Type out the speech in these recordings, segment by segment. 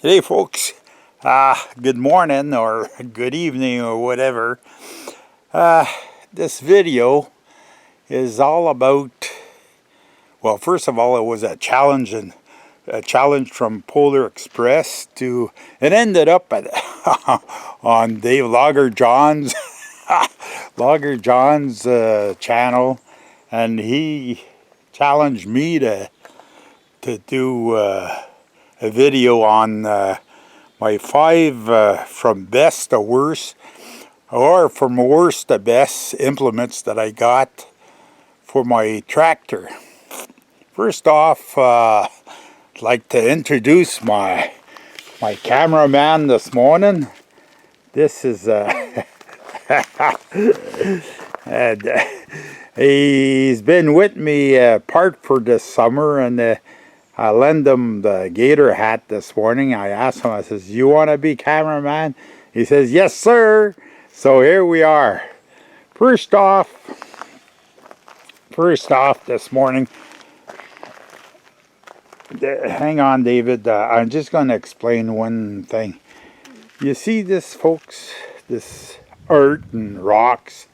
Hey folks, good morning or good evening or whatever. This video is all about, well, first of all, it was a challenge from Polar Express to, it ended up at, on Dave Logger John's, channel, and he challenged me to do a video on my five from best to worst, or from worst to best implements that I got for my tractor. First off, I'd like to introduce my cameraman this morning. This is and, he's been with me part for this summer, and I lent him the gator hat this morning. I asked him, I says, "You want to be cameraman?" He says, "Yes, sir." So here we are. First off this morning, hang on, David. I'm just going to explain one thing. You see this, folks? This earth and rocks.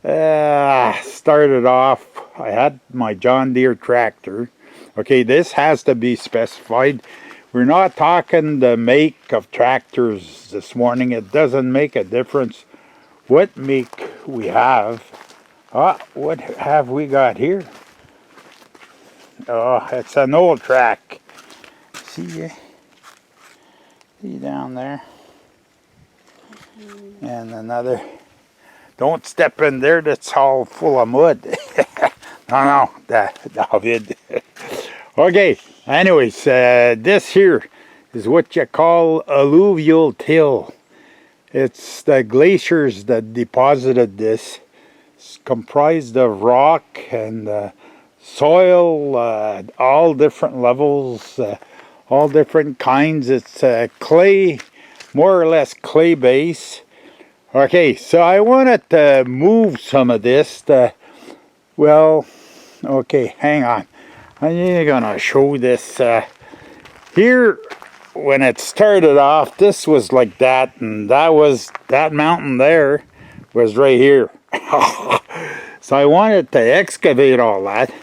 Started off, I had my John Deere tractor. Okay, this has to be specified. We're not talking the make of tractors this morning. It doesn't make a difference what make we have. What have we got here? Oh, it's an old track. See down there? And another. Don't step in there, that's all full of mud. No, David. Okay, anyways, this here is what you call alluvial till. It's the glaciers that deposited this. It's comprised of rock and soil, all different levels, all different kinds. It's clay, more or less clay base. Okay, so I wanted to move some of this well, okay, hang on. I'm gonna show this here. When it started off, this was like that, and that mountain there was right here. So I wanted to excavate all that.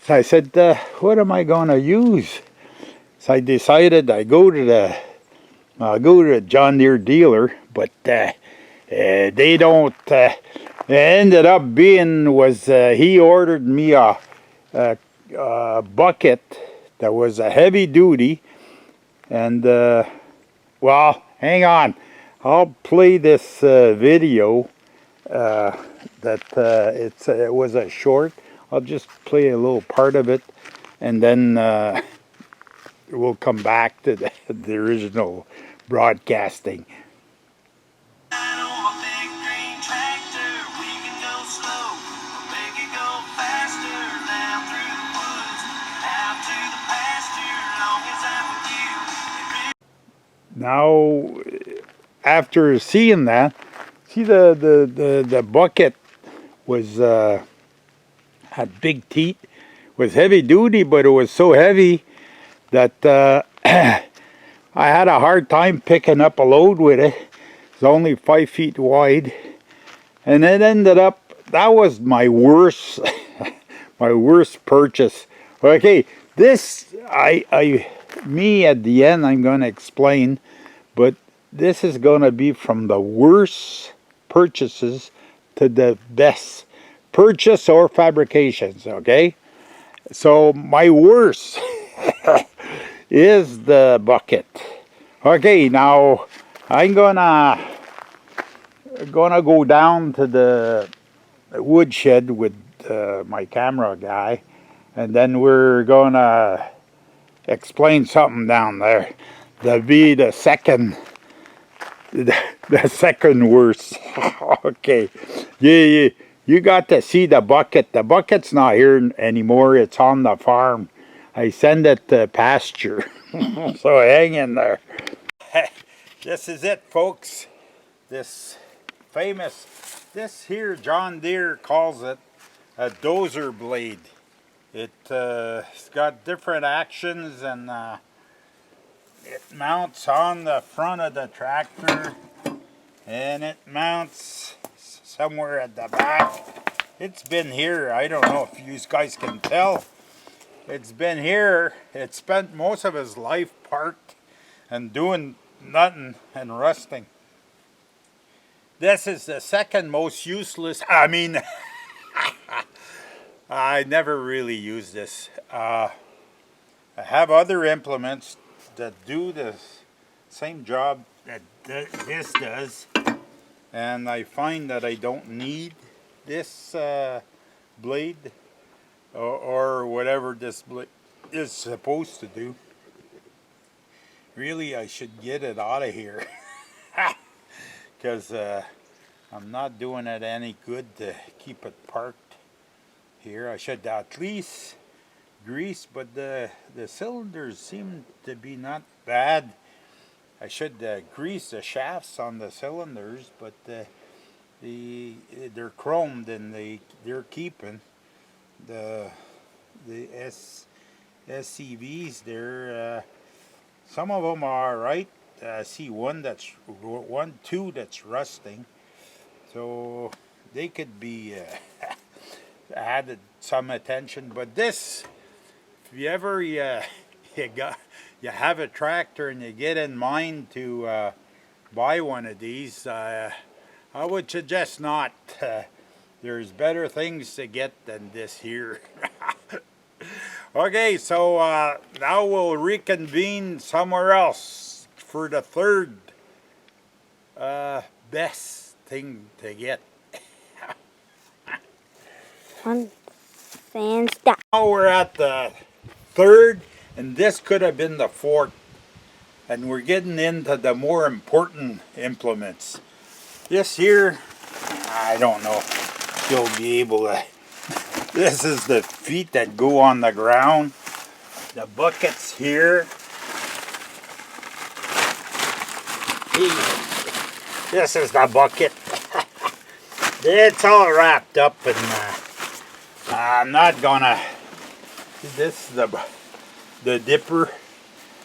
So I said, what am I gonna use? So I decided I'll go to the John Deere dealer, but they don't. It ended up being he ordered me a bucket that was a heavy duty, and well, hang on, I'll play this video it was a short. I'll just play a little part of it, and then we'll come back to the original broadcasting. Now, after seeing that, see the bucket was had big teeth, was heavy duty, but it was so heavy that I had a hard time picking up a load with it. It's only 5 feet wide, and it ended up, that was my worst my worst purchase. Okay, this me at the end I'm going to explain, but this is going to be from the worst purchases to the best purchase or fabrications. Okay, so my worst is the bucket. Okay, now I'm gonna go down to the woodshed with my camera guy, and then we're gonna explain something down there. That'd be the second worst. Okay, you got to see the bucket. The bucket's not here anymore. It's on the farm. I send it to pasture. So hang in there. This is it, folks. This here John Deere calls it a dozer blade. It's got different actions, and it mounts on the front of the tractor, and it mounts somewhere at the back. It's been here. I don't know if you guys can tell. It's been here. It spent most of his life parked and doing nothing and rusting. This is the second most useless. I mean, I never really use this. I have other implements that do the same job that this does, and I find that I don't need this blade or whatever this blade is supposed to do. Really, I should get it out of here because I'm not doing it any good to keep it parked here. I should at least grease, but the cylinders seem to be not bad. I should grease the shafts on the cylinders, but they're chromed and they're keeping. The SCVs, they're some of them are right. I see two that's rusting, so they could be added some attention. But this, if you ever you have a tractor and you get in mind to buy one of these, I would suggest not. There's better things to get than this here. Okay, so now we'll reconvene somewhere else for the third best thing to get. One sand stop. Now we're at the third, and this could have been the fourth. And we're getting into the more important implements. This here, I don't know if you'll be able to. This is the feet that go on the ground. The buckets here. This is the bucket. It's all wrapped up, and I'm not gonna. This is the dipper.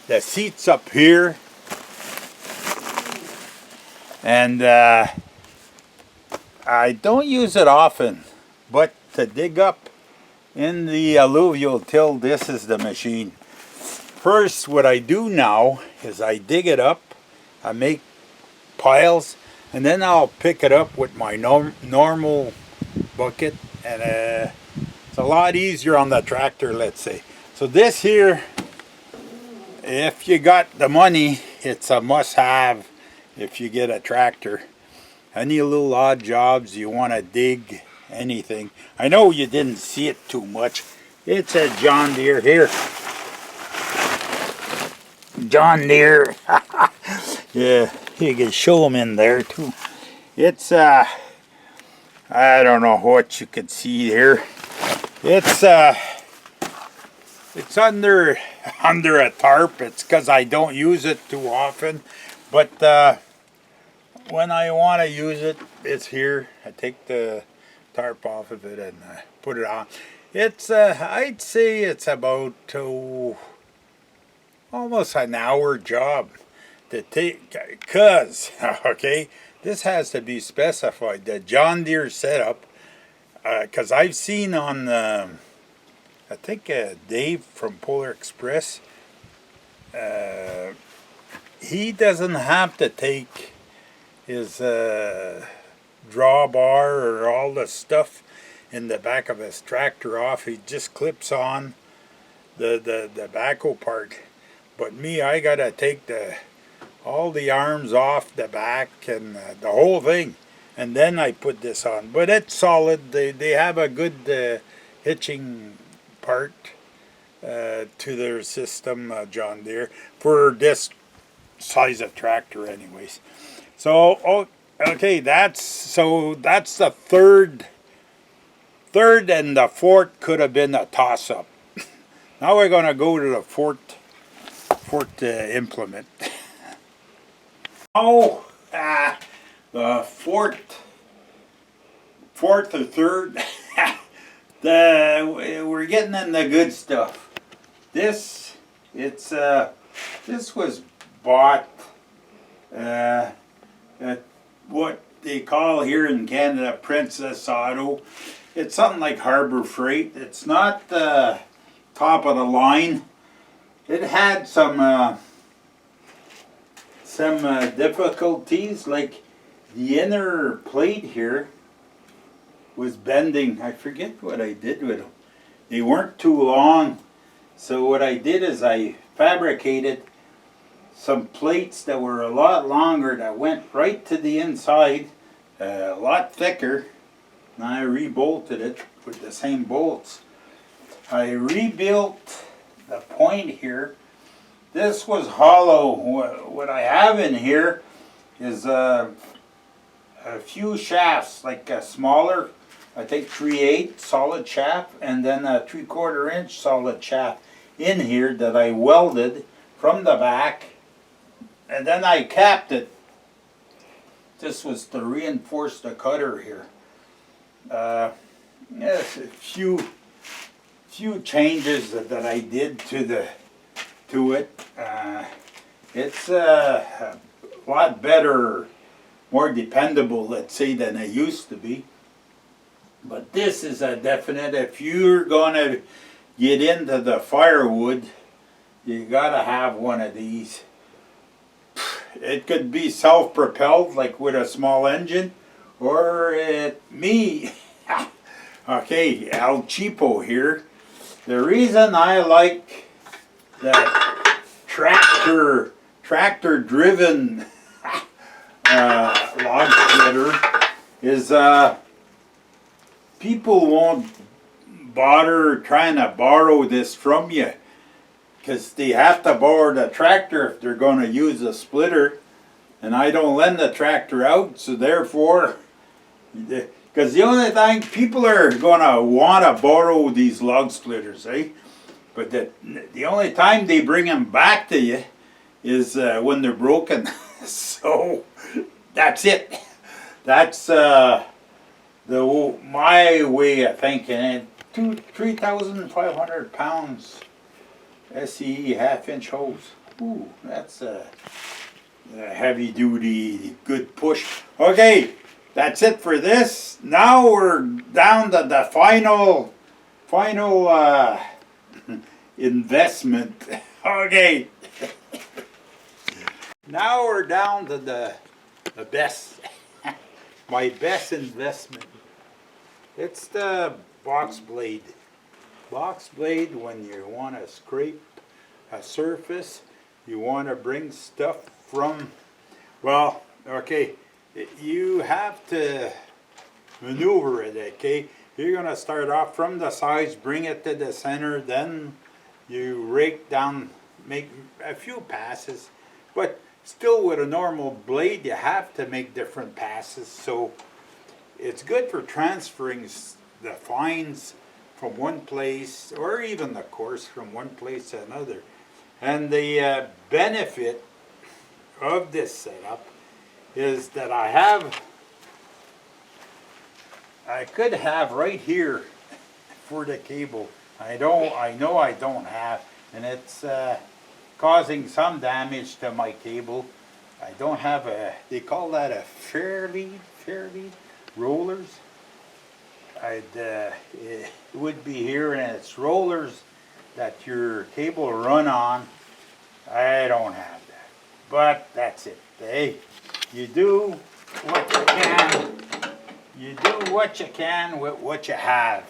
The seat's up here, and I don't use it often, but to dig up in the alluvial till, this is the machine. First, what I do now is I dig it up, I make piles, and then I'll pick it up with my normal bucket, and it's a lot easier on the tractor, let's say. So this here, if you got the money, it's a must-have if you get a tractor. Any little odd jobs you want to dig, anything. I know you didn't see it too much. It's a John Deere here. John Deere. Yeah, you can show them in there too. It's I don't know what you can see here. It's under a tarp. It's because I don't use it too often, but when I want to use it, it's here. I take the tarp off of it and put it on. It's I'd say it's about almost an hour job to take, cause okay, this has to be specified, the John Deere setup, cause I've seen on I think Dave from Polar Express, he doesn't have to take his drawbar or all the stuff in the back of his tractor off. He just clips on the backhoe part. But me, I gotta take all the arms off the back and the whole thing, and then I put this on. But it's solid. They have a good hitching part to their system, John Deere, for this size of tractor anyways. So okay, that's the third, and the fourth could have been a toss-up. Now we're going to go to the fourth implement. Oh, the fourth or third, we're getting in the good stuff. This, it's This was bought at what they call here in Canada Princess Auto. It's something like Harbor Freight. It's not top of the line. It had some difficulties, like the inner plate here was bending. I forget what I did with them. They weren't too long. So what I did is I fabricated some plates that were a lot longer that went right to the inside, a lot thicker, and I rebolted it with the same bolts. I rebuilt the point here. This was hollow. What I have in here is a few shafts, like a smaller, I think 3/8 solid shaft, and then a 3/4 inch solid shaft in here that I welded from the back, and then I capped it. This was to reinforce the cutter here. Yes, a few changes that I did to it. It's a lot better, more dependable, let's say, than it used to be. But this is a definite, if you're gonna get into the firewood, you gotta have one of these. It could be self-propelled, like with a small engine, or me. Okay, El Cheapo here. The reason I like the tractor-driven log splitter is people won't bother trying to borrow this from you, because they have to borrow the tractor if they're going to use a splitter, and I don't lend the tractor out, so therefore, because the only thing people are going to want to borrow these log splitters, eh? But the only time they bring them back to you is when they're broken. So that's it. That's my way of thinking. 3,500 pounds SCE half-inch hose. Ooh, that's a heavy-duty, good push. Okay, that's it for this. Now we're down to the final investment. Okay. Now we're down to the best, my best investment. It's the box blade. Box blade, when you want to scrape a surface, you want to bring stuff from, well, okay, you have to maneuver it, okay? You're going to start off from the sides, bring it to the center, then you rake down, make a few passes, but still with a normal blade you have to make different passes, so it's good for transferring the fines from one place, or even the coarse from one place to another. And the benefit of this setup is that I could have right here for the cable. I know I don't have, and it's causing some damage to my cable. I don't have they call that a fair lead rollers. It would be here, and it's rollers that your cable run on. I don't have that, but that's it. Hey, you do what you can. You do what you can with what you have.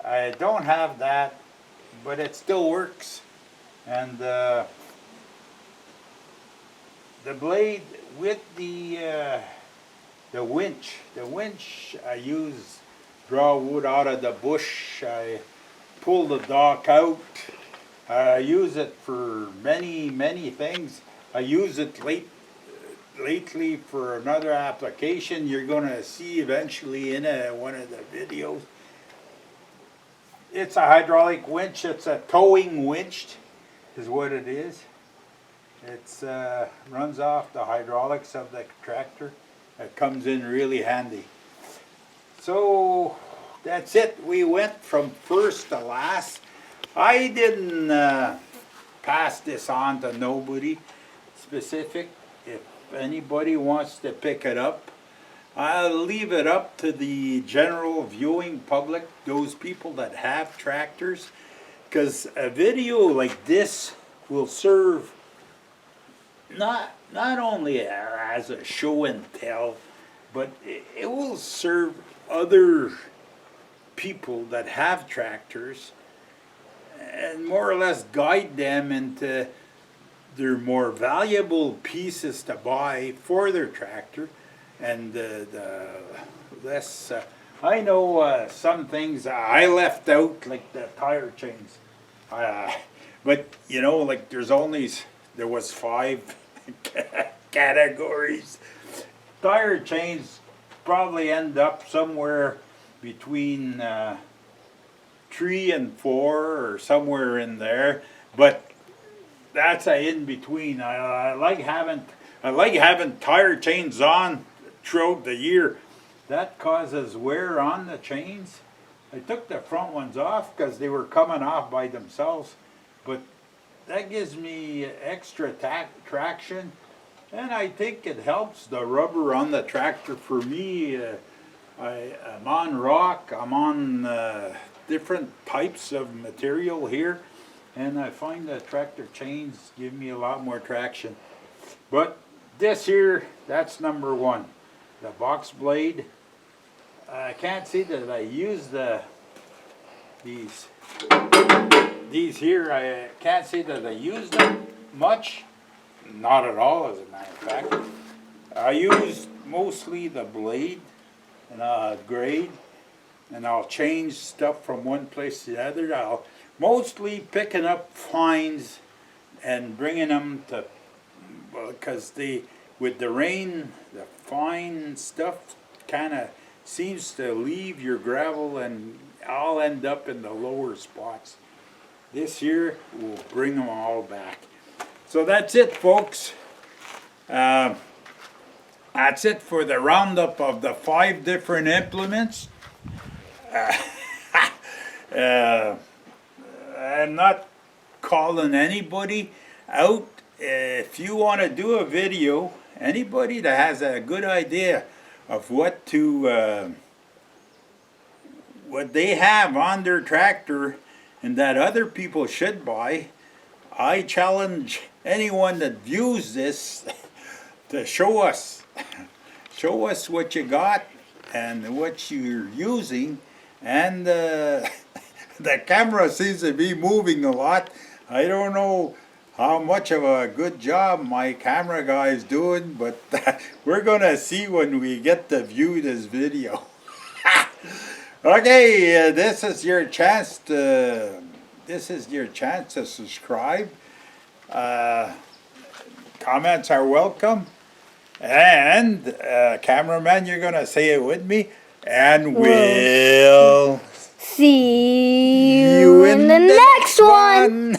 I don't have that, but it still works. And the blade with the winch. The winch I use, draw wood out of the bush. I pull the dock out. I use it for many things. I use it lately for another application you're going to see eventually in one of the videos. It's a hydraulic winch. It's a towing winch is what it is. It's runs off the hydraulics of the tractor. It comes in really handy. So that's it. We went from first to last. I didn't pass this on to nobody specific. If anybody wants to pick it up, I'll leave it up to the general viewing public, those people that have tractors, because a video like this will serve not only as a show and tell, but it will serve other people that have tractors and more or less guide them into their more valuable pieces to buy for their tractor. And the less, I know some things I left out, like the tire chains. But you know, like there was 5 categories. Tire chains probably end up somewhere between 3 and 4 or somewhere in there. But that's a in between. I like having tire chains on throughout the year. That causes wear on the chains. I took the front ones off because they were coming off by themselves, but that gives me extra traction, and I think it helps the rubber on the tractor. For me, I'm on rock, I'm on different types of material here, and I find that tractor chains give me a lot more traction. But this here, that's number 1. The box blade. I can't see that I use these here. I can't see that I use them much. Not at all, as a matter of fact. I use mostly the blade, and I'll grade, and I'll change stuff from one place to the other. I'll mostly picking up fines and bringing them to, because with the rain, the fine stuff kind of seems to leave your gravel, and I'll end up in the lower spots. This here will bring them all back. So that's it, folks. That's it for the roundup of the 5 different implements. I'm not calling anybody out. If you want to do a video, anybody that has a good idea of what they have on their tractor and that other people should buy, I challenge anyone that views this to show us what you got and what you're using. And the camera seems to be moving a lot. I don't know how much of a good job my camera guy is doing, but we're gonna see when we get to view this video. Okay, this is your chance to subscribe. Comments are welcome, and cameraman, you're gonna say it with me, and we'll see you in the next one.